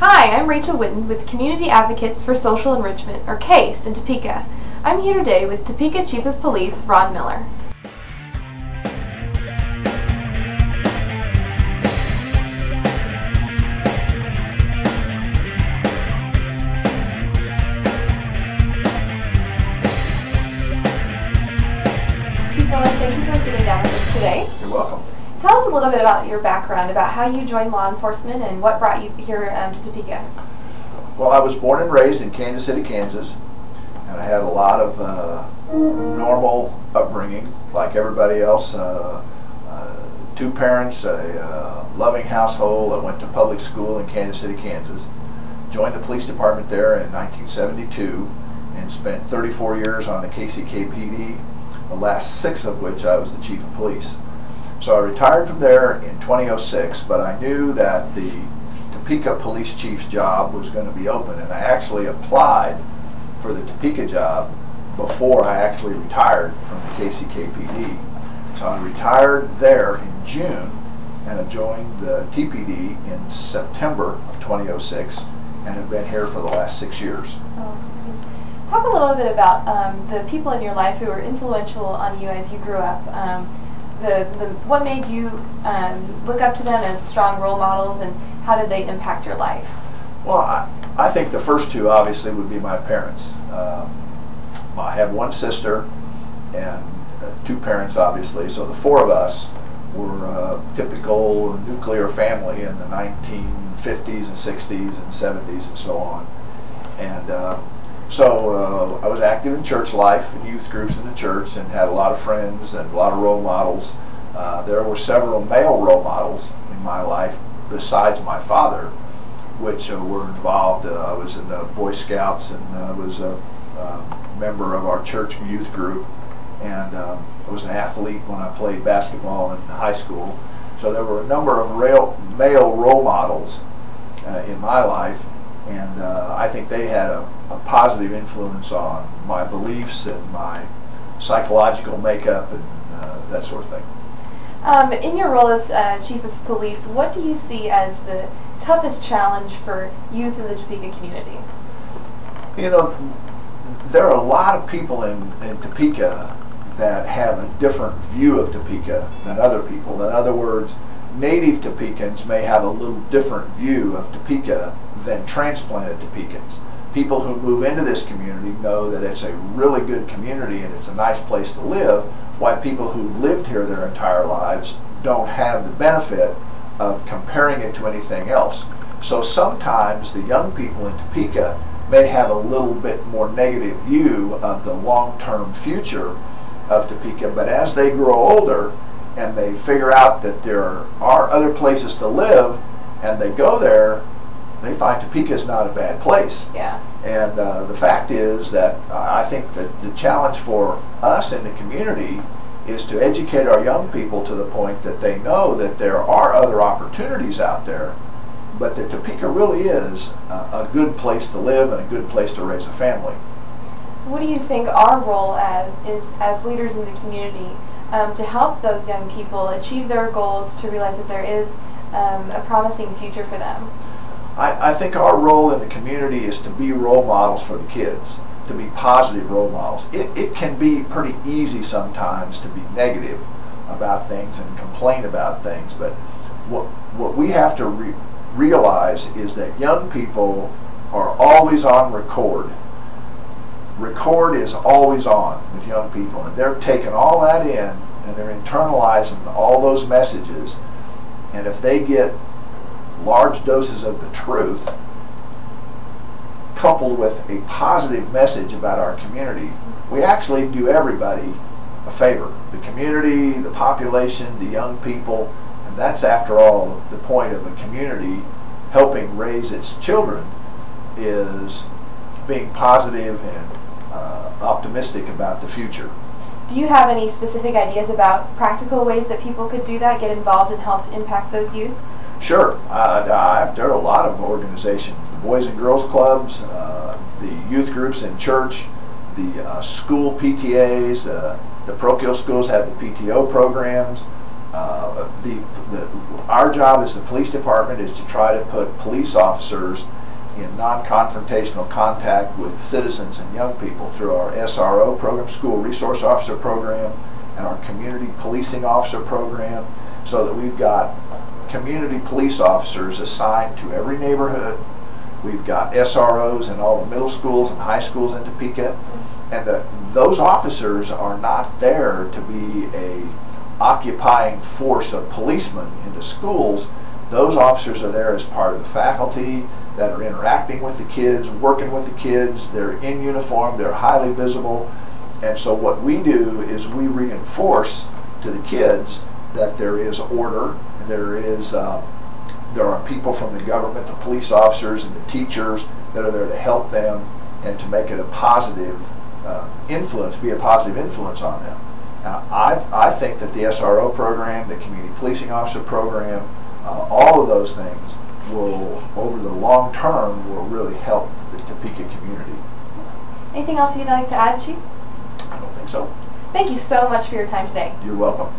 Hi, I'm Rachel Witten with Community Advocates for Social Enrichment, or CASE, in Topeka. I'm here today with Topeka Chief of Police, Ron Miller. Chief Miller, thank you for sitting down with us today. You're welcome. Tell us a little bit about your background, about how you joined law enforcement and what brought you here to Topeka. Well, I was born and raised in Kansas City, Kansas, and I had a lot of normal upbringing, like everybody else. Two parents, a loving household. I went to public school in Kansas City, Kansas. Joined the police department there in 1972 and spent 34 years on the KCKPD, the last 6 of which I was the chief of police. So I retired from there in 2006, but I knew that the Topeka police chief's job was going to be open, and I actually applied for the Topeka job before I actually retired from the KCKPD. So I retired there in June, and I joined the TPD in September of 2006, and have been here for the last 6 years. Oh, 6 years. Talk a little bit about the people in your life who were influential on you as you grew up. What made you look up to them as strong role models, and how did they impact your life? Well, I think the first two obviously would be my parents. I have one sister and 2 parents, obviously, so the 4 of us were a typical nuclear family in the 1950s and 60s and 70s and so on. And so I was active in church life and youth groups in the church, and had a lot of friends and a lot of role models. There were several male role models in my life besides my father, which were involved. I was in the Boy Scouts, and I was a member of our church youth group, and I was an athlete when I played basketball in high school. So there were a number of male role models in my life, and I think they had a positive influence on my beliefs and my psychological makeup and that sort of thing. In your role as Chief of Police, what do you see as the toughest challenge for youth in the Topeka community? You know, there are a lot of people in Topeka that have a different view of Topeka than other people. In other words, native Topekans may have a little different view of Topeka than transplanted Topekans. People who move into this community know that it's a really good community and it's a nice place to live, while people who lived here their entire lives don't have the benefit of comparing it to anything else. So sometimes the young people in Topeka may have a little bit more negative view of the long-term future of Topeka, but as they grow older and they figure out that there are other places to live, and they go there, they find Topeka is not a bad place. Yeah. And the fact is that I think that the challenge for us in the community is to educate our young people to the point that they know that there are other opportunities out there, but that Topeka really is a good place to live and a good place to raise a family. What do you think our role as leaders in the community to help those young people achieve their goals, to realize that there is a promising future for them? I think our role in the community is to be role models for the kids, to be positive role models. It can be pretty easy sometimes to be negative about things and complain about things, but what we have to realize is that young people are always on record. Record is always on with young people, and they're taking all that in and they're internalizing all those messages, and if they get large doses of the truth coupled with a positive message about our community, we actually do everybody a favor. The community, the population, the young people, and that's after all the point of a community helping raise its children, is being positive and optimistic about the future. Do you have any specific ideas about practical ways that people could do that, get involved and help impact those youth? Sure. There are a lot of organizations, the Boys and Girls Clubs, the youth groups in church, the school PTAs, the parochial schools have the PTO programs. Our job as the police department is to try to put police officers in non-confrontational contact with citizens and young people through our SRO program, School Resource Officer program, and our Community Policing Officer program, so that we've got community police officers assigned to every neighborhood. We've got SROs in all the middle schools and high schools in Topeka, and those officers are not there to be a occupying force of policemen in the schools. Those officers are there as part of the faculty that are interacting with the kids, working with the kids. They're in uniform, they're highly visible, and so what we do is we reinforce to the kids that there is order, and there are people from the government, the police officers and the teachers that are there to help them and to make it a positive influence, be a positive influence on them. Now, I think that the SRO program, the Community Policing Officer program, all of those things will, over the long term, will really help the Topeka community. Anything else you'd like to add, Chief? I don't think so. Thank you so much for your time today. You're welcome.